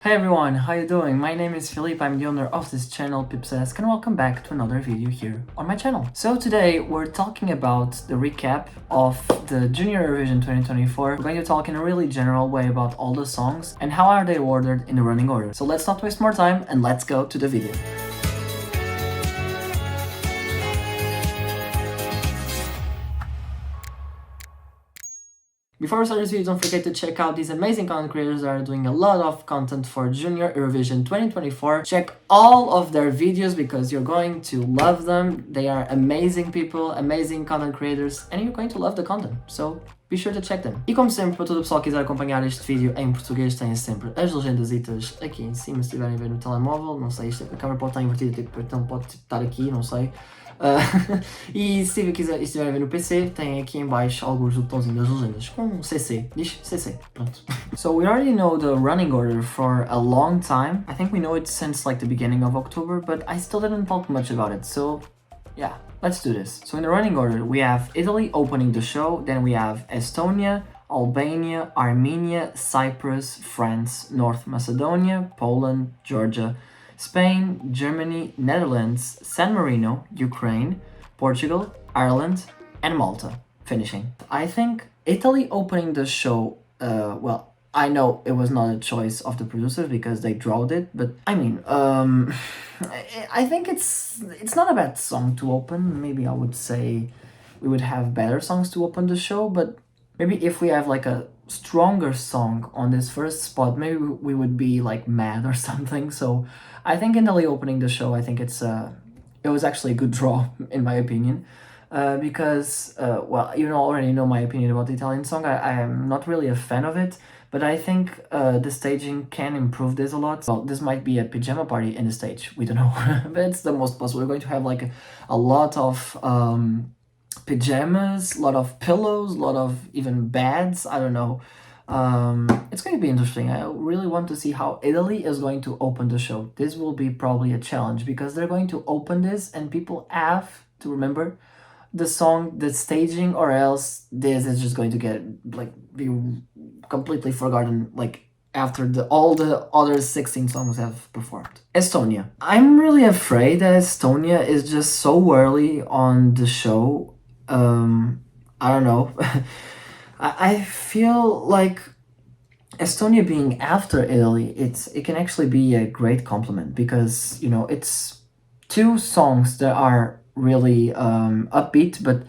Hey everyone, how you doing? My name is Philippe, I'm the owner of this channel pipsESC, and welcome back to another video here on my channel. So today we're talking about the recap of the Junior Eurovision 2024. We're going to talk in a really general way about all the songs and how are they ordered in the running order. So let's not waste more time and let's go to the video. Before we start this video, don't forget to check out these amazing content creators that are doing a lot of content for Junior Eurovision 2024. Check all of their videos because you're going to love them. They are amazing people, amazing content creators, and you're going to love the content. So be sure to check them. E como sempre, para todo o pessoal que quiser acompanhar este vídeo em português, tem sempre as legendasitas aqui em cima, se estiverem a ver no telemóvel. Não sei, a câmera pode estar invertida, então pode estar aqui, não sei. E se estiver a ver no PC, tem aqui em baixo alguns botõezinhos das legendas com CC, diz CC, pronto. So we already know the running order for a long time. I think we know it since like the beginning of October, but I still didn't talk much about it, so yeah, let's do this. So in the running order, we have Italy opening the show, then we have Estonia, Albania, Armenia, Cyprus, France, North Macedonia, Poland, Georgia, Spain, Germany, Netherlands, San Marino, Ukraine, Portugal, Ireland, and Malta, finishing. I think Italy opening the show, well, I know it was not a choice of the producers because they drawed it, but I mean, I think it's not a bad song to open. Maybe I would say we would have better songs to open the show, but maybe if we have like a stronger song on this first spot, maybe we would be like mad or something. So I think Italy opening the show, I think it was actually a good draw in my opinion. Because, well, you already know my opinion about the Italian song. I am not really a fan of it, but I think the staging can improve this a lot. Well, this might be a pajama party in the stage, we don't know, but it's the most possible. We're going to have like a lot of pajamas, a lot of pillows, a lot of even beds, I don't know. It's going to be interesting. I really want to see how Italy is going to open the show. This will be probably a challenge because they're going to open this and people have to remember the song, the staging, or else this is just going to get like be completely forgotten like after all the other 16 songs have performed. Estonia. I'm really afraid that Estonia is just so early on the show. I don't know. I feel like Estonia being after Italy, it can actually be a great compliment because it's two songs that are really upbeat, but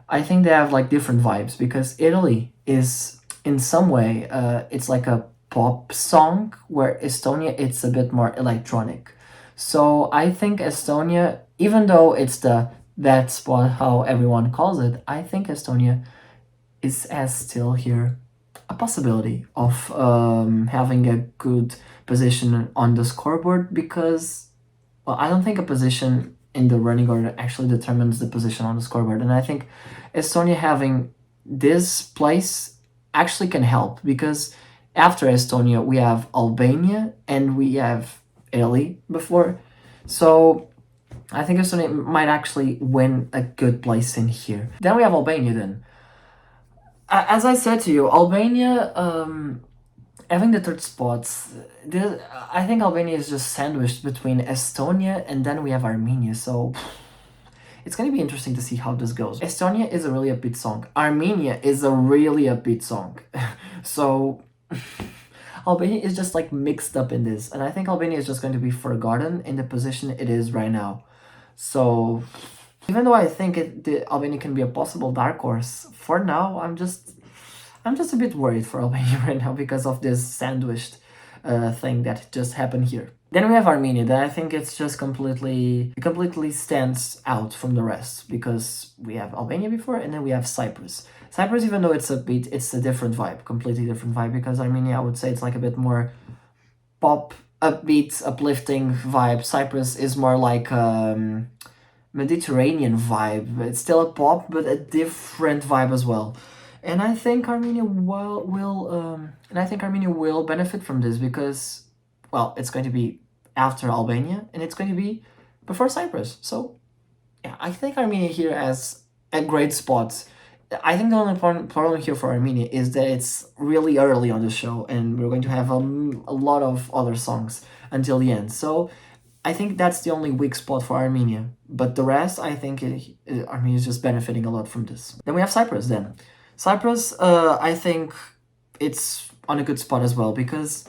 I think they have like different vibes because Italy is in some way it's like a pop song where Estonia it's a bit more electronic. So I think Estonia, even though it's that spot how everyone calls it, I think Estonia has still here a possibility of having a good position on the scoreboard because, well, I don't think a position in the running order actually determines the position on the scoreboard, and I think Estonia having this place actually can help because after Estonia we have Albania and we have Italy before, so I think Estonia might actually win a good place in here. Then we have Albania then. As I said to you, Albania, having the third spots, I think Albania is just sandwiched between Estonia and then we have Armenia, so it's going to be interesting to see how this goes. Estonia is a really upbeat song. Armenia is a really upbeat song. So Albania is just like mixed up in this, and I think Albania is just going to be forgotten in the position it is right now. So even though I think the Albania can be a possible dark horse, for now I'm just a bit worried for Albania right now because of this sandwiched thing that just happened here. Then we have Armenia, that I think it's just completely stands out from the rest because we have Albania before and then we have Cyprus. Cyprus, even though it's upbeat, it's a different vibe, completely different vibe, because Armenia, I would say it's like a bit more pop, upbeat, uplifting vibe. Cyprus is more like Mediterranean vibe. It's still a pop, but a different vibe as well. And I think Armenia will benefit from this because, well, it's going to be after Albania and it's going to be before Cyprus. So yeah, I think Armenia here has a great spot I think the only problem here for Armenia is that it's really early on the show, and we're going to have a lot of other songs until the end. So I think that's the only weak spot for Armenia. But the rest, I think Armenia is just benefiting a lot from this. Then we have Cyprus. Then Cyprus, I think it's on a good spot as well, because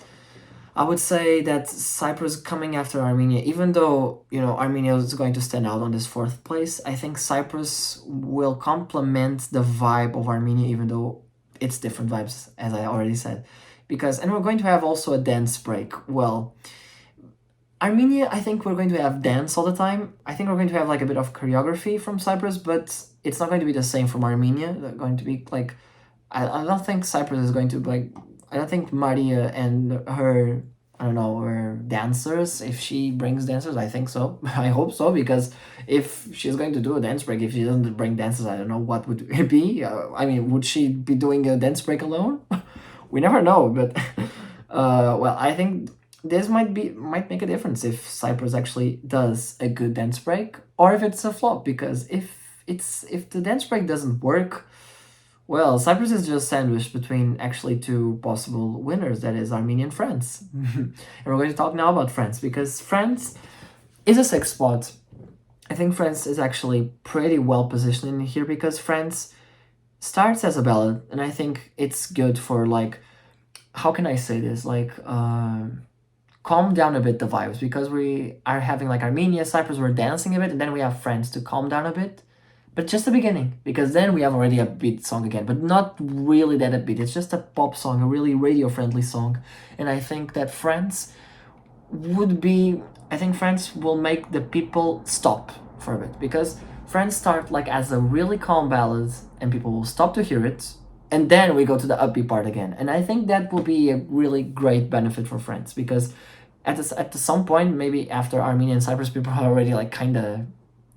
I would say that Cyprus coming after Armenia, even though, Armenia is going to stand out on this fourth place, I think Cyprus will complement the vibe of Armenia, even though it's different vibes, as I already said. And we're going to have also a dance break. Well, Armenia, I think we're going to have dance all the time. I think we're going to have like a bit of choreography from Cyprus, but it's not going to be the same from Armenia. They're going to be like, I don't think Cyprus is going to like, I don't think Maria and her, I don't know, her dancers, if she brings dancers, I think so. I hope so, because if she's going to do a dance break, if she doesn't bring dancers, I don't know what would it be. I mean, would she be doing a dance break alone? We never know, but well, I think this might make a difference if Cyprus actually does a good dance break, or if it's a flop, because if the dance break doesn't work, well, Cyprus is just sandwiched between actually two possible winners, that is Armenia and France. And we're going to talk now about France, because France is a sixth spot. I think France is actually pretty well positioned in here, because France starts as a ballad, and I think it's good for, like, how can I say this? Like, calm down a bit the vibes, because we are having like Armenia, Cyprus, we're dancing a bit, and then we have France to calm down a bit. But just the beginning, because then we have already a beat song again, but not really that upbeat. It's just a pop song, a really radio-friendly song. And I think that France will make the people stop for a bit, because France start like as a really calm ballad, and people will stop to hear it, and then we go to the upbeat part again. And I think that will be a really great benefit for France, because at some point, maybe after Armenia and Cyprus, people are already like kind of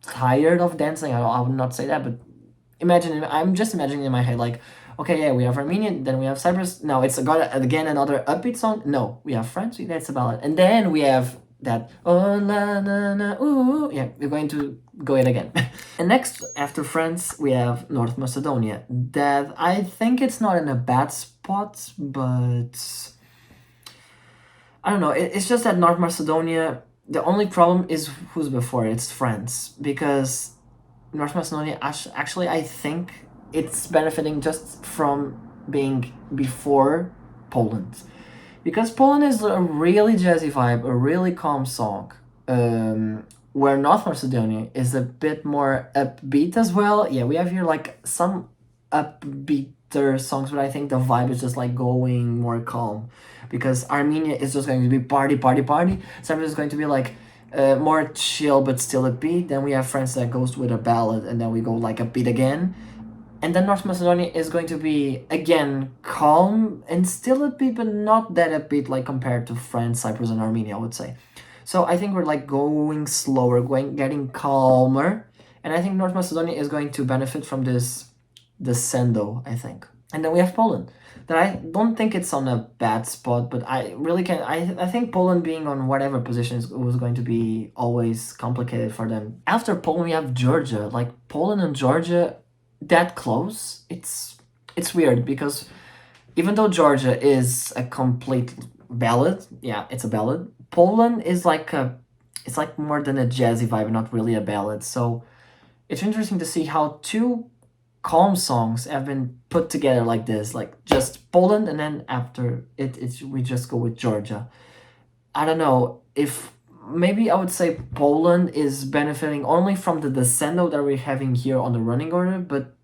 tired of dancing. I would not say that, but I'm just imagining in my head, like, okay, yeah, we have Armenia, then we have Cyprus. Now it's got again another upbeat song. No, we have France, that's a ballad, and then we have that oh la na na ooh, yeah, we're going to go it again. And next, after France, we have North Macedonia. That I think it's not in a bad spot, but I don't know. It's just that North Macedonia, the only problem is who's before it. It's France, because North Macedonia, actually, I think it's benefiting just from being before Poland. Because Poland is a really jazzy vibe, a really calm song, where North Macedonia is a bit more upbeat as well. Yeah, we have here like some upbeater songs, but I think the vibe is just like going more calm. Because Armenia is just going to be party, party, party. Cyprus is going to be like more chill but still upbeat. Then we have France that goes with a ballad, and then we go like upbeat again. And then North Macedonia is going to be, again, calm and still upbeat, but not that upbeat like compared to France, Cyprus, and Armenia, I would say. So I think we're like going slower, getting calmer. And I think North Macedonia is going to benefit from this descendo, I think. And then we have Poland. That I don't think it's on a bad spot, but I really can. I think Poland being on whatever position was going to be always complicated for them. After Poland, we have Georgia. Like Poland and Georgia, that close. It's weird, because even though Georgia is a complete ballad, yeah, it's a ballad. Poland is like it's like more than a jazzy vibe, not really a ballad. So it's interesting to see how two calm songs have been put together like this, like just Poland, and then after we just go with Georgia. I don't know if maybe I would say Poland is benefiting only from the descendo that we're having here on the running order, but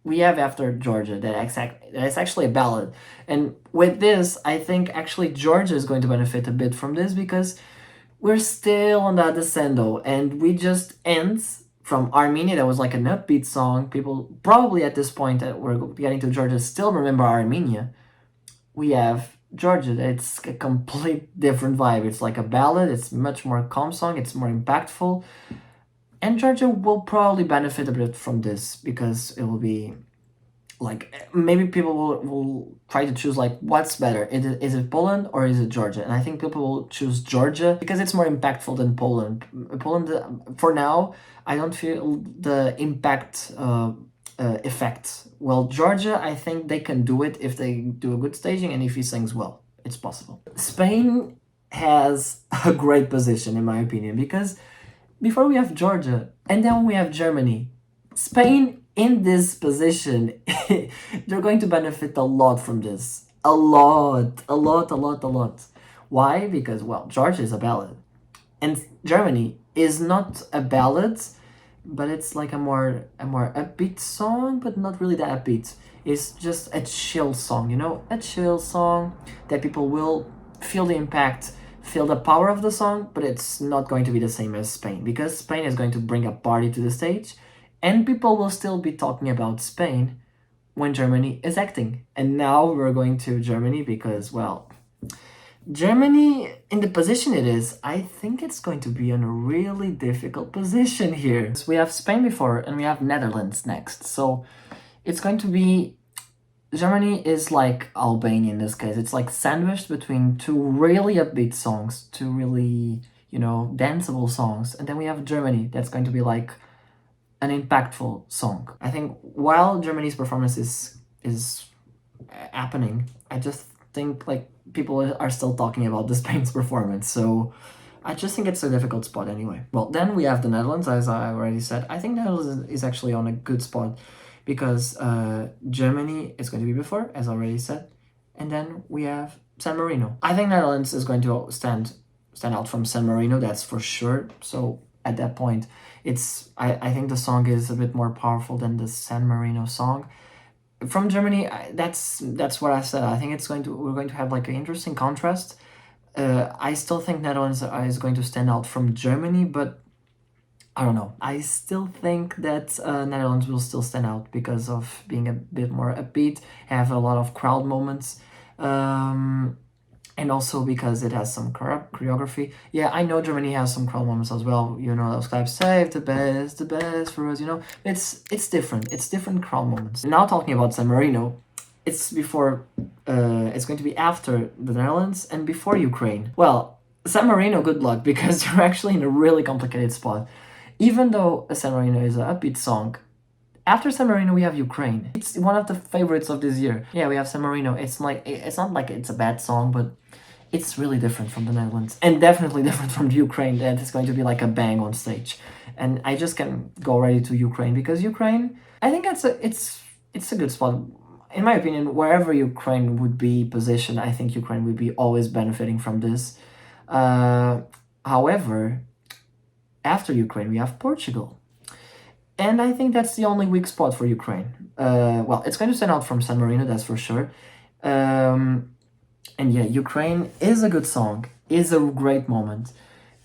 we have after Georgia that is actually a ballad. And with this, I think actually Georgia is going to benefit a bit from this, because we're still on that descendo, and we just end from Armenia, that was like an upbeat song. People probably at this point that we're getting to Georgia still remember Armenia. We have Georgia, it's a complete different vibe. It's like a ballad, it's much more calm song, it's more impactful. And Georgia will probably benefit a bit from this, because it will be like, maybe people will try to choose like what's better, is it Poland or is it Georgia? And I think people will choose Georgia because it's more impactful than Poland. For now, I don't feel the impact effect. Well, Georgia, I think they can do it if they do a good staging and if he sings well. It's possible. Spain has a great position, in my opinion, because before we have Georgia and then we have Germany. Spain in this position, they're going to benefit a lot from this. A lot, a lot, a lot, a lot. Why? Because, well, Georgia is a ballad. And Germany is not a ballad, but it's like a more upbeat song, but not really that upbeat. It's just a chill song, you know? A chill song that people will feel the impact, feel the power of the song, but it's not going to be the same as Spain, because Spain is going to bring a party to the stage, and people will still be talking about Spain when Germany is acting. And now we're going to Germany because, well, Germany, in the position it is, I think it's going to be in a really difficult position here. We have Spain before and we have Netherlands next. So it's going to be, Germany is like Albania in this case. It's like sandwiched between two really upbeat songs, two really, danceable songs. And then we have Germany that's going to be like an impactful song. I think while Germany's performance is happening, I just think like people are still talking about the Spain's performance. So I just think it's a difficult spot anyway. Well, then we have the Netherlands, as I already said. I think Netherlands is actually on a good spot because Germany is going to be before, as I already said. And then we have San Marino. I think Netherlands is going to stand out from San Marino, that's for sure. So at that point, I think the song is a bit more powerful than the San Marino song. From Germany, that's what I said. I think we're going to have like an interesting contrast. I still think Netherlands is going to stand out from Germany, but I don't know. I still think that Netherlands will still stand out because of being a bit more upbeat, have a lot of crowd moments, and also because it has some choreography. Yeah, I know Germany has some crowd moments as well. You know, those claps, save the best for us, It's different. It's different crowd moments. Now talking about San Marino, it's before, it's going to be after the Netherlands and before Ukraine. Well, San Marino, good luck, because you're actually in a really complicated spot. Even though San Marino is an upbeat song, after San Marino, we have Ukraine. It's one of the favorites of this year. Yeah, we have San Marino. It's not like it's a bad song, but it's really different from the Netherlands, and definitely different from the Ukraine. That is going to be like a bang on stage. And I just can go already to Ukraine because Ukraine, I think it's a good spot. In my opinion, wherever Ukraine would be positioned, I think Ukraine would be always benefiting from this. However, after Ukraine, we have Portugal. And I think that's the only weak spot for Ukraine. Well, it's going to stand out from San Marino, that's for sure. And yeah, Ukraine is a good song, is a great moment.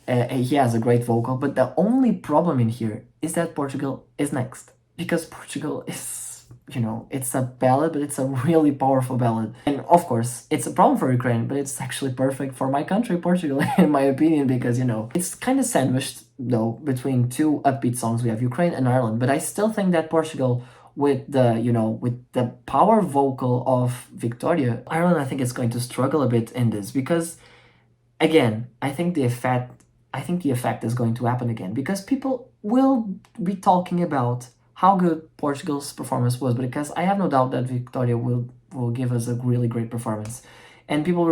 He has a great vocal, but the only problem in here is that Portugal is next. Because Portugal is, it's a ballad, but it's a really powerful ballad. And of course, it's a problem for Ukraine, but it's actually perfect for my country, Portugal, in my opinion, because, it's kind of sandwiched, though, between two upbeat songs. We have Ukraine and Ireland, but I still think that Portugal, with the power vocal of Victoria, Ireland, I think is going to struggle a bit in this because, again, I think the effect is going to happen again because people will be talking about how good Portugal's performance was, because I have no doubt that Victoria will give us a really great performance. And people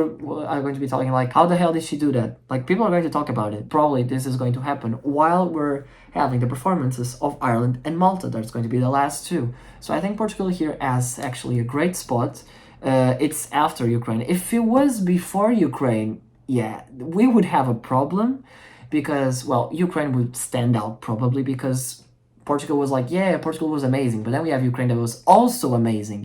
are going to be talking like, how the hell did she do that? Like, people are going to talk about it. Probably this is going to happen while we're having the performances of Ireland and Malta. That's going to be the last two. So I think Portugal here has actually a great spot. It's after Ukraine. If it was before Ukraine, yeah, we would have a problem because, well, Ukraine would stand out probably because Portugal was like, yeah, Portugal was amazing. But then we have Ukraine that was also amazing,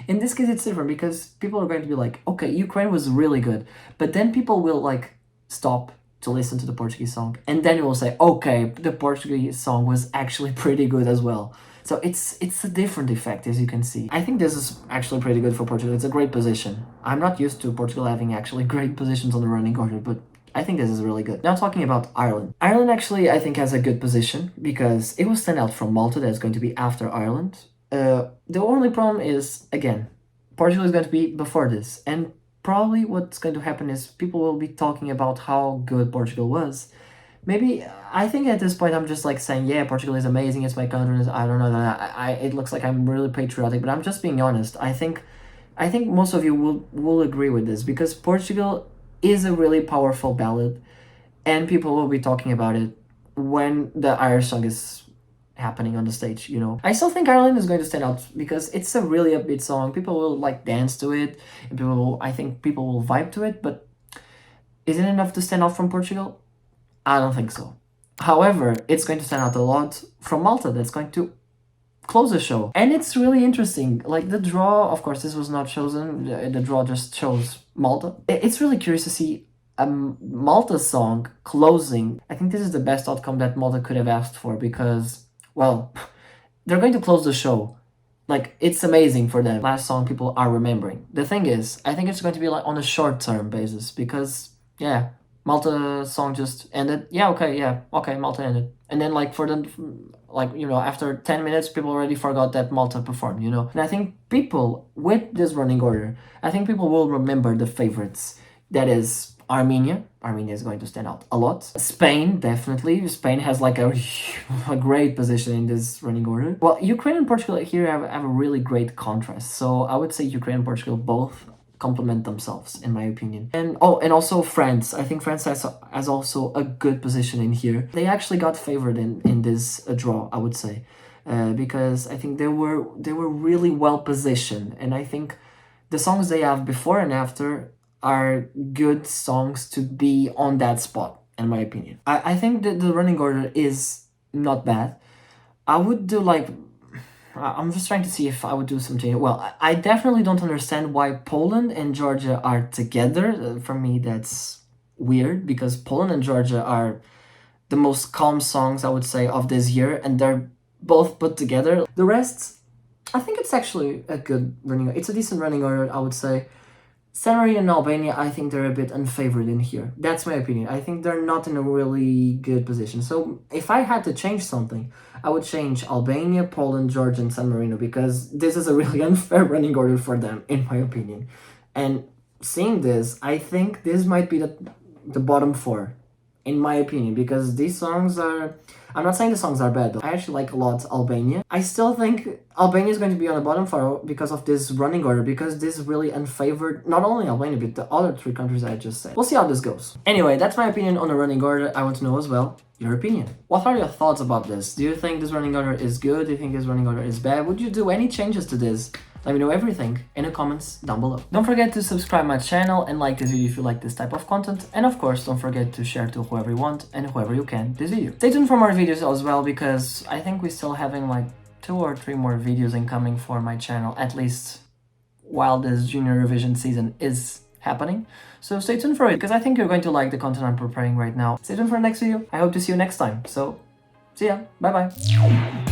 In this case, it's different because people are going to be like, okay, Ukraine was really good. But then people will like stop to listen to the Portuguese song. And then you will say, okay, the Portuguese song was actually pretty good as well. So it's a different effect, as you can see. I think this is actually pretty good for Portugal. It's a great position. I'm not used to Portugal having actually great positions on the running order, but I think this is really good. Now talking about Ireland. Ireland actually, I think, has a good position because it will stand out from Malta. That's going to be after Ireland. The only problem is, again, Portugal is going to be before this. And probably what's going to happen is people will be talking about how good Portugal was. Maybe I think at this point I'm just like saying, yeah, Portugal is amazing, it's my country. I don't know that it looks like I'm really patriotic, but I'm just being honest. I think most of you will agree with this because Portugal is a really powerful ballad, and people will be talking about it when the Irish song is happening on the stage. I still think Ireland is going to stand out because it's a really upbeat song. People will like dance to it, and I think people will vibe to it. But is it enough to stand out from Portugal? I don't think so. However, it's going to stand out a lot from Malta. That's going to close the show. And it's really interesting. Like the draw, of course, this was not chosen. The draw just chose Malta. It's really curious to see a Malta song closing. I think this is the best outcome that Malta could have asked for because, well, they're going to close the show. Like, it's amazing for them. Last song people are remembering. The thing is, I think it's going to be like on a short-term basis because, yeah, Malta song just ended. Yeah, okay, Malta ended. And then like for the after 10 minutes people already forgot that Malta performed. And I think people with this running order, I think people will remember the favorites. That is Armenia. Armenia is going to stand out a lot. Spain, definitely. Spain has like a great position in this running order. Well, Ukraine and Portugal here have a really great contrast. So I would say Ukraine and Portugal both complement themselves, in my opinion. And also France. I think France has also a good position in here. They actually got favored in this draw, I would say, because I think they were really well positioned, and I think the songs they have before and after are good songs to be on that spot, in my opinion. I think that the running order is not bad. I would do like I'm just trying to see if I would do some change. Well, I definitely don't understand why Poland and Georgia are together. For me, that's weird because Poland and Georgia are the most calm songs, I would say, of this year, and they're both put together. The rest, I think it's actually a good running order. It's a decent running order, I would say. San Marino and Albania, I think they're a bit unfavored in here. That's my opinion. I think they're not in a really good position. So if I had to change something, I would change Albania, Poland, Georgia, and San Marino because this is a really unfair running order for them, in my opinion. And seeing this, I think this might be the bottom four, in my opinion, because these songs are... I'm not saying the songs are bad, though. I actually like a lot Albania. I still think Albania is going to be on the bottom four because of this running order, because this really unfavored not only Albania, but the other three countries I just said. We'll see how this goes. Anyway, that's my opinion on the running order. I want to know as well your opinion. What are your thoughts about this? Do you think this running order is good? Do you think this running order is bad? Would you do any changes to this? Let me know everything in the comments down below. Don't forget to subscribe my channel and like this video if you like this type of content. And of course, don't forget to share to whoever you want and whoever you can this video. Stay tuned for more videos as well, because I think we're still having like 2 or 3 more videos incoming for my channel, at least while this Junior Eurovision season is happening. So stay tuned for it, because I think you're going to like the content I'm preparing right now. Stay tuned for the next video. I hope to see you next time. So, see ya. Bye bye.